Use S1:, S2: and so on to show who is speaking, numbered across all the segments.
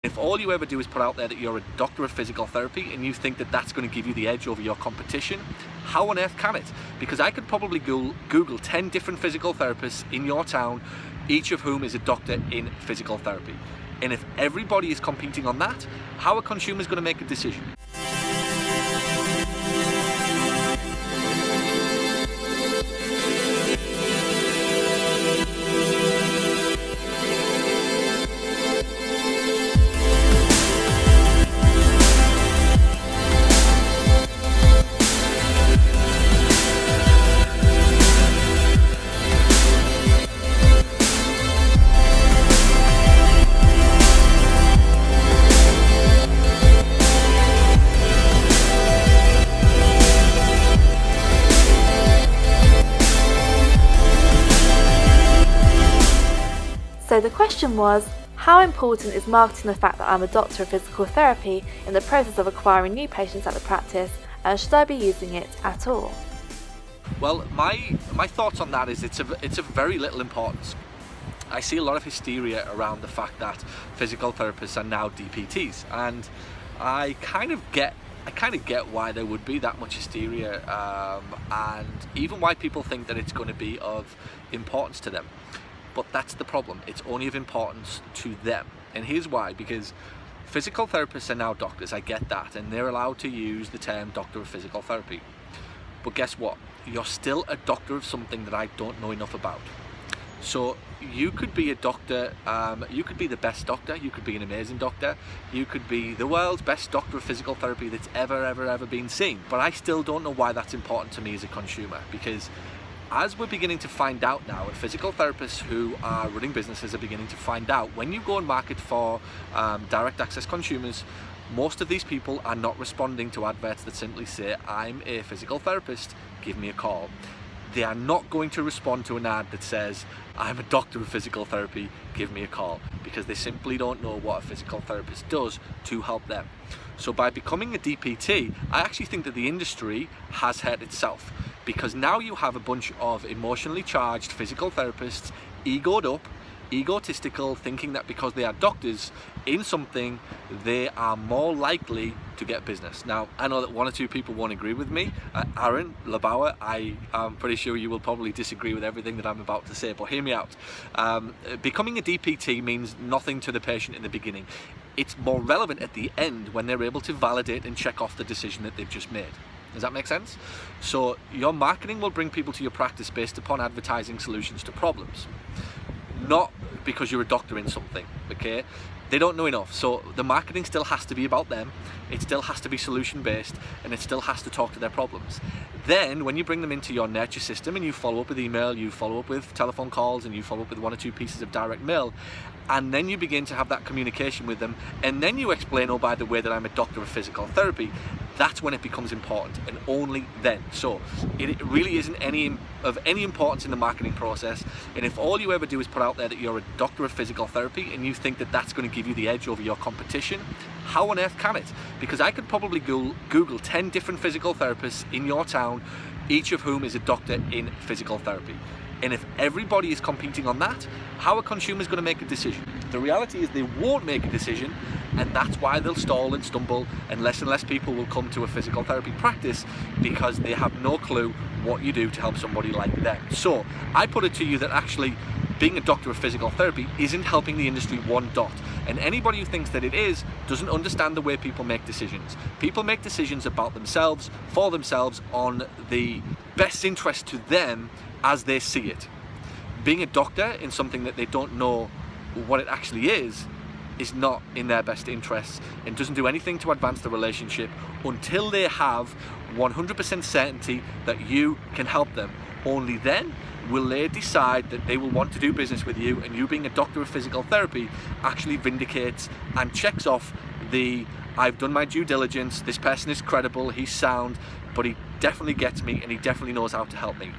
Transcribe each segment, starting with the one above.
S1: If all you ever do is put out there that you're a doctor of physical therapy and you think that that's going to give you the edge over your competition, how on earth can it? Because I could probably Google 10 different physical therapists in your town, each of whom is a doctor in physical therapy. And if everybody is competing on that, how are consumers going to make a decision?
S2: So the question was, how important is marketing the fact that I'm a doctor of physical therapy in the process of acquiring new patients at the practice, and should I be using it at all?
S1: Well, my thoughts on that is it's of very little importance. I see a lot of hysteria around the fact that physical therapists are now DPTs, and I kind of get why there would be that much hysteria, and even why people think that it's going to be of importance to them. But that's the problem. It's only of importance to them. And here's why: because physical therapists are now doctors, I get that, and they're allowed to use the term doctor of physical therapy. But guess what? You're still a doctor of something that I don't know enough about. So you could be a doctor, you could be the best doctor, you could be an amazing doctor, you could be the world's best doctor of physical therapy that's ever been seen. But I still don't know why that's important to me as a consumer, because as we're beginning to find out now, and physical therapists who are running businesses are beginning to find out, when you go and market for direct access consumers, most of these people are not responding to adverts that simply say, I'm a physical therapist, give me a call. They are not going to respond to an ad that says, I'm a doctor of physical therapy, give me a call, because they simply don't know what a physical therapist does to help them. So by becoming a DPT, I actually think that the industry has hurt itself, because now you have a bunch of emotionally charged physical therapists, egoed up, egotistical, thinking that because they are doctors in something, they are more likely to get business. Now, I know that one or two people won't agree with me. Aaron Labauer, I am pretty sure you will probably disagree with everything that I'm about to say, but hear me out. Becoming a DPT means nothing to the patient in the beginning. It's more relevant at the end when they're able to validate and check off the decision that they've just made. Does that make sense? So your marketing will bring people to your practice based upon advertising solutions to problems, not because you're a doctor in something, okay? They don't know enough, so the marketing still has to be about them, it still has to be solution based, and it still has to talk to their problems. Then when you bring them into your nurture system and you follow up with email, you follow up with telephone calls, and you follow up with one or two pieces of direct mail, and then you begin to have that communication with them, and then you explain, oh, by the way, that I'm a doctor of physical therapy, that's when it becomes important, and only then. So it really isn't of any importance in the marketing process. And if all you ever do is put out there that you're a doctor of physical therapy and you think that that's going to give you the edge over your competition, how on earth can it? Because I could probably Google 10 different physical therapists in your town, each of whom is a doctor in physical therapy. And if everybody is competing on that, how are consumers going to make a decision? The reality is they won't make a decision, and that's why they'll stall and stumble, and less people will come to a physical therapy practice because they have no clue what you do to help somebody like them. So I put it to you that actually being a doctor of physical therapy isn't helping the industry one dot. And anybody who thinks that it is doesn't understand the way people make decisions. People make decisions about themselves, for themselves, on the best interest to them as they see it. Being a doctor in something that they don't know what it actually is not in their best interests, and doesn't do anything to advance the relationship until they have 100% certainty that you can help them. Only then will they decide that they will want to do business with you, and you being a doctor of physical therapy actually vindicates and checks off the I've done my due diligence, this person is credible, he's sound, but he definitely gets me and he definitely knows how to help me.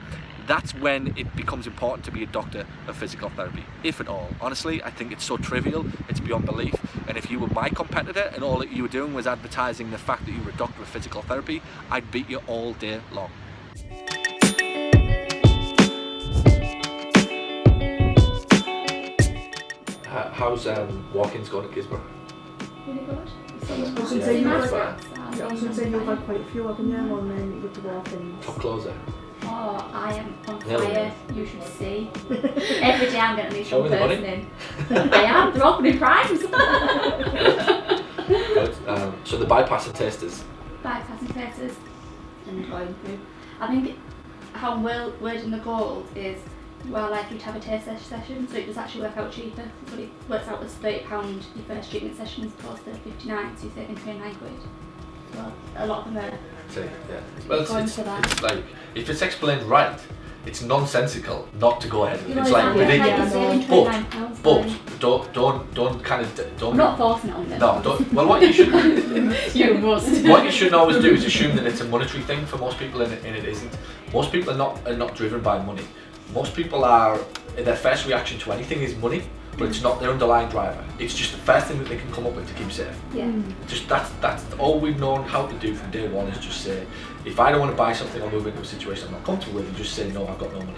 S1: That's when it becomes important to be a doctor of physical therapy, if at all. Honestly, I think it's so trivial, it's beyond belief. And if you were my competitor and all that you were doing was advertising the fact that you were a doctor of physical therapy, I'd beat you all day long. How's walk-ins going at Gisborne?
S3: really good.
S4: I was
S3: Some
S4: gonna say you've
S3: nice
S4: got-
S3: reps.
S4: I was going to say you've had quite a few, haven't you, on with the walk-ins.
S1: Top closer.
S3: Oh, I am on
S1: Nearly.
S3: fire. You should see. Every day I'm getting a new
S1: Show me the
S3: person
S1: money.
S3: in. I am. They're all good in primes.
S1: Good. So the bypassing testers.
S3: Bypassing testers and going through. I think how well wording the gold is you are likely to have a taste session, so it does actually work out cheaper. So it works out as £30 your first treatment session as opposed to 59, so you're saving £29. Well, a lot of them are.
S1: So, yeah. Well,
S3: Going
S1: it's
S3: for that.
S1: like, if it's explained right, it's nonsensical not to go ahead with it.
S3: You
S1: It's
S3: know,
S1: like
S3: exactly.
S1: ridiculous.
S3: Like you're saving £29.
S1: But don't kind of don't.
S3: I'm not forcing it on them.
S1: No, don't. Well, what you should
S3: You must.
S1: what you shouldn't always do is assume that it's a monetary thing for most people, and it isn't. Most people are not driven by money. Most people are, their first reaction to anything is money, but it's not their underlying driver. It's just the first thing that they can come up with to keep safe.
S3: Yeah.
S1: Just that's all we've known how to do from day one, is just say, if I don't want to buy something or move into a situation I'm not comfortable with, and just say, no, I've got no money,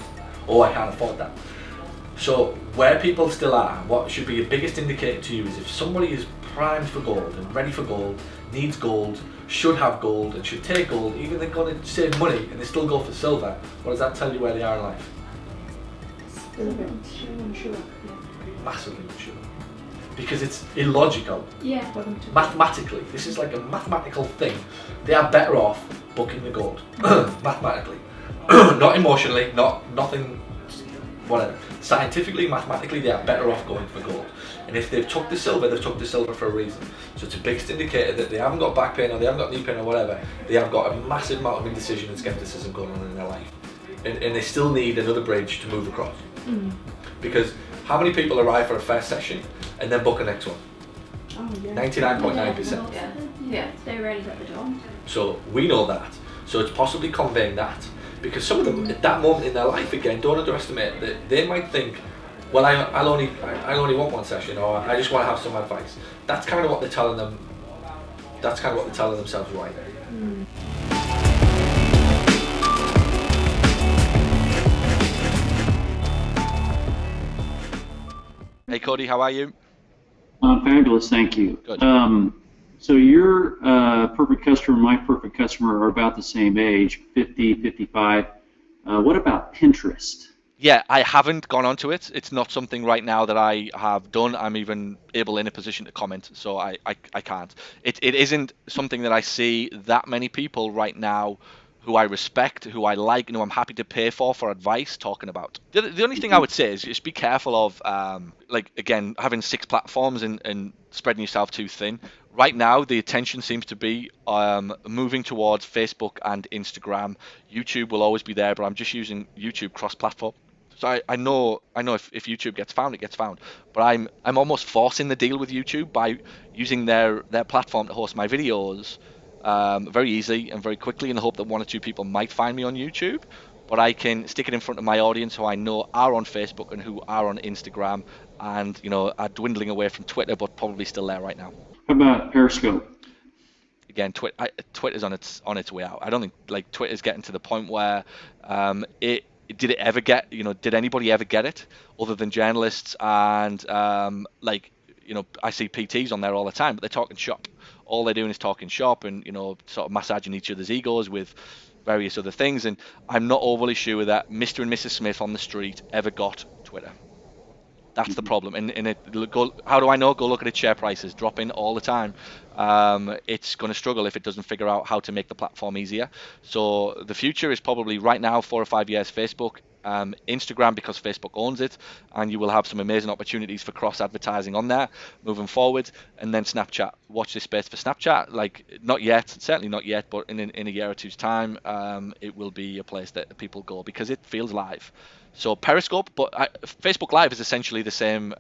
S1: or I can't afford that. So where people still are, what should be your biggest indicator to you is if somebody is primed for gold and ready for gold, needs gold, should have gold and should take gold, even they're going to save money and they still go for silver, what does that tell you where they are in life?
S4: Still a bit unsure.
S1: Massively unsure. Because it's illogical.
S3: Yeah.
S4: For them to
S1: Mathematically, this is like a mathematical thing. They are better off booking the gold. Mathematically. Not emotionally, nothing, whatever. Scientifically, mathematically, they are better off going for gold. And if they've took the silver, they've took the silver for a reason. So it's a biggest indicator that they haven't got back pain or they haven't got knee pain or whatever. They have got a massive amount of indecision and skepticism going on in their life. And they still need another bridge to move across. Because how many people arrive for a first session and then book a next one?
S4: Oh, yeah.
S1: 99.9%.
S3: Yeah. They were ready at the door.
S1: So we know that. So it's possibly conveying that. Because some of them, at that moment in their life, again, don't underestimate that they might think, well, I only want one session, or I just want to have some advice. That's kind of what they're telling them. That's kind of what they're telling themselves right there. Hey Cody, how are you?
S5: Fabulous, thank you.
S1: Good.
S5: So your perfect customer and my perfect customer are about the same age, 50, 55. What about Pinterest?
S1: Yeah, I haven't gone onto it. It's not something right now that I have done. I'm even able in a position to comment, so I can't. It isn't something that I see that many people right now who I respect, who I like, and who I'm happy to pay for advice talking about. The only thing I would say is just be careful of, like, again, having 6 platforms and spreading yourself too thin. Right now, the attention seems to be moving towards Facebook and Instagram. YouTube will always be there, but I'm just using YouTube cross-platform. So I know if YouTube gets found, it gets found. But I'm almost forcing the deal with YouTube by using their platform to host my videos very easily and very quickly, in the hope that 1 or 2 people might find me on YouTube. But I can stick it in front of my audience who I know are on Facebook and who are on Instagram, and are dwindling away from Twitter, but probably still there right now.
S5: How about Periscope?
S1: Again, Twitter's on its way out. I don't think like Twitter's getting to the point where did it ever get, did anybody ever get it other than journalists and I see PTs on there all the time, but they're talking shop. All they're doing is talking shop and sort of massaging each other's egos with various other things. And I'm not overly sure that Mr. and Mrs. Smith on the street ever got Twitter. That's the problem. And how do I know? Go look at its share prices, dropping all the time. It's going to struggle if it doesn't figure out how to make the platform easier. So the future is probably right now 4 or 5 years Facebook, Instagram, because Facebook owns it, and you will have some amazing opportunities for cross advertising on there moving forward. And then Snapchat. Watch this space for Snapchat. Like, not yet, certainly not yet, but in a year or two's time, it will be a place that people go because it feels live. So Periscope, but Facebook Live is essentially the same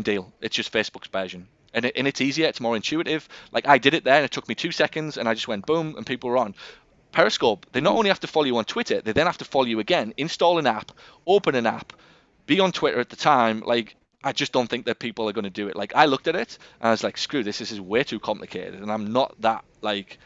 S1: deal. It's just Facebook's version, and it's easier. It's more intuitive. Like, I did it there, and it took me 2 seconds, and I just went boom, and people were on. Periscope, they not only have to follow you on Twitter, they then have to follow you again. Install an app, open an app, be on Twitter at the time. Like, I just don't think that people are going to do it. Like, I looked at it, and I was like, screw this. This is way too complicated, and I'm not that like.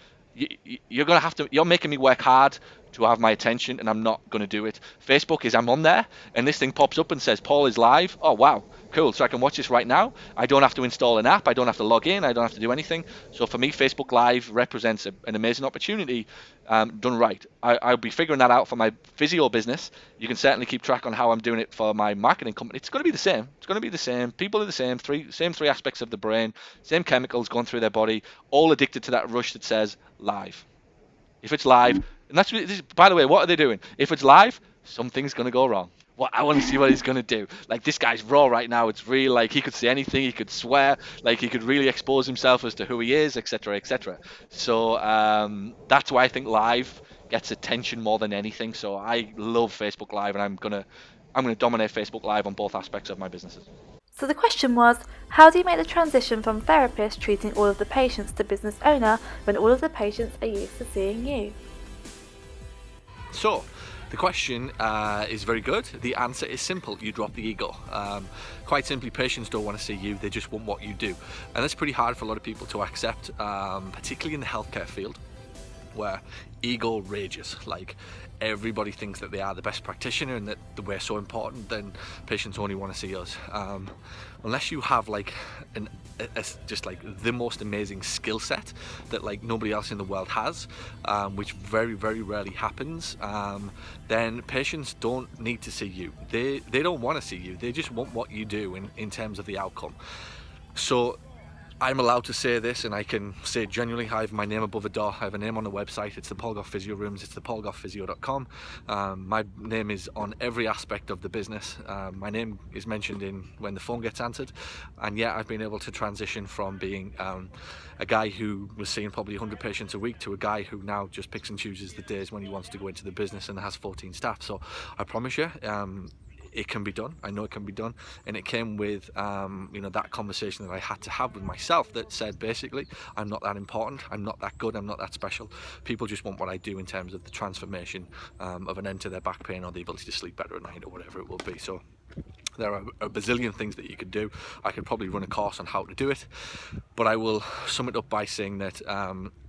S1: You're gonna have to. You're making me work hard to have my attention, and I'm not going to do it. Facebook is I'm on there and this thing pops up and says Paul is live. Oh wow, cool, so I can watch this right now. I don't have to install an app, I don't have to log in, I don't have to do anything. So for me, Facebook Live represents an amazing opportunity done right. I'll be figuring that out for my physio business. You can certainly keep track on how I'm doing it for my marketing company. It's going to be the same. It's going to be the same. People are the same. Same three aspects of the brain, same chemicals going through their body, all addicted to that rush that says live. If it's live, and that's by the way, what are they doing? If it's live, something's going to go wrong. Well, I want to see what he's going to do. Like, this guy's raw right now. It's real. Like, he could say anything. He could swear. Like, he could really expose himself as to who he is, etc., etc. So that's why I think live gets attention more than anything. So I love Facebook Live, and I'm gonna dominate Facebook Live on both aspects of my businesses.
S2: So the question was, how do you make the transition from therapist treating all of the patients to business owner when all of the patients are used to seeing you?
S1: So the question is very good. The answer is simple. You drop the ego. Quite simply, patients don't want to see you. They just want what you do. And that's pretty hard for a lot of people to accept, particularly in the healthcare field, where ego rages. Like, everybody thinks that they are the best practitioner and that we're so important, then patients only want to see us. Unless you have like just like the most amazing skill set that like nobody else in the world has, which very, very rarely happens, then patients don't need to see you. They don't want to see you. They just want what you do in terms of the outcome. So I'm allowed to say this, and I can say genuinely, I have my name above a door. I have a name on the website. It's the Paul Gough Physio Rooms. It's the paulgoughphysio.com. My name is on every aspect of the business. My name is mentioned in when the phone gets answered. And yet I've been able to transition from being a guy who was seeing probably 100 patients a week to a guy who now just picks and chooses the days when he wants to go into the business and has 14 staff. So I promise you, it can be done. I know it can be done, and it came with that conversation that I had to have with myself that said, basically, I'm not that important, I'm not that good, I'm not that special. People just want what I do in terms of the transformation of an end to their back pain or the ability to sleep better at night or whatever it will be. So there are a bazillion things that you could do. I could probably run a course on how to do it, but I will sum it up by saying that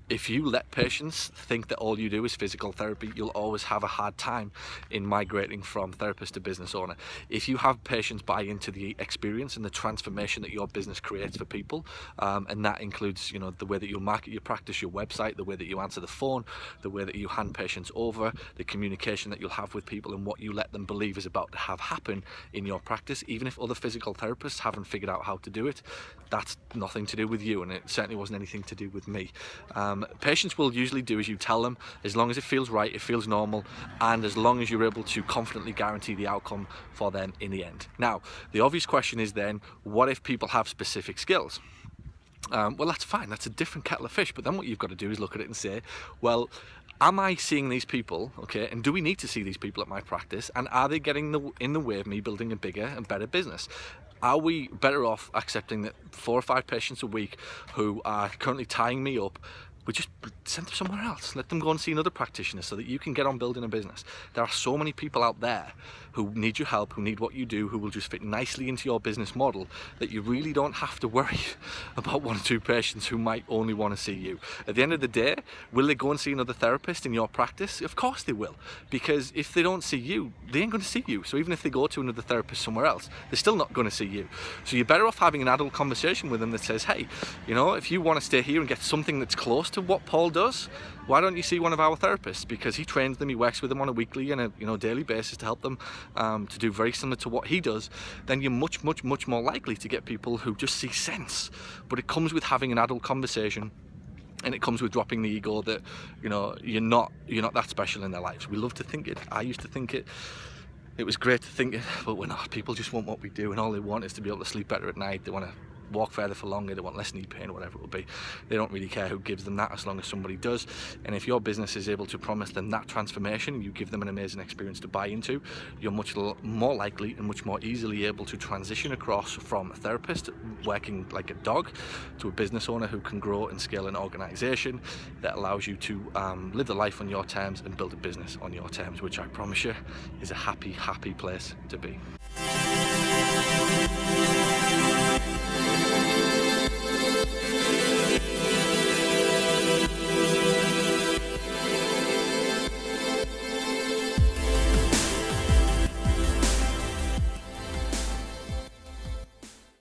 S1: if you let patients think that all you do is physical therapy, you'll always have a hard time in migrating from therapist to business owner. If you have patients buy into the experience and the transformation that your business creates for people, and that includes, the way that you market your practice, your website, the way that you answer the phone, the way that you hand patients over, the communication that you'll have with people, and what you let them believe is about to have happen in your practice, even if other physical therapists haven't figured out how to do it, that's nothing to do with you, and it certainly wasn't anything to do with me. Patients will usually do as you tell them, as long as it feels right, it feels normal, and as long as you're able to confidently guarantee the outcome for them in the end. Now, the obvious question is then, what if people have specific skills? Well, that's fine, that's a different kettle of fish, but then what you've got to do is look at it and say, well, am I seeing these people, okay, and do we need to see these people at my practice, and are they getting in the way of me building a bigger and better business? Are we better off accepting that 4 or 5 patients a week who are currently tying me up, we just send them somewhere else, let them go and see another practitioner so that you can get on building a business? There are so many people out there who need your help, who need what you do, who will just fit nicely into your business model, that you really don't have to worry about 1 or 2 patients who might only want to see you. At the end of the day, will they go and see another therapist in your practice? Of course they will, because if they don't see you, they ain't going to see you. So even if they go to another therapist somewhere else, they're still not going to see you. So you're better off having an adult conversation with them that says, hey, if you want to stay here and get something that's close to what Paul does, why don't you see one of our therapists? Because he trains them, he works with them on a weekly and a daily basis to help them to do very similar to what he does. Then you're much, much, much more likely to get people who just see sense. But it comes with having an adult conversation, and it comes with dropping the ego that you're not that special in their lives. We love to think it. I used to think it. It was great to think it, but we're not. People just want what we do, and all they want is to be able to sleep better at night. They want to walk further for longer, they want less knee pain, whatever it will be. They don't really care who gives them that, as long as somebody does. And if your business is able to promise them that transformation, you give them an amazing experience to buy into, you're much more likely and much more easily able to transition across from a therapist working like a dog to a business owner who can grow and scale an organization that allows you to live the life on your terms and build a business on your terms, which I promise you is a happy, happy place to be.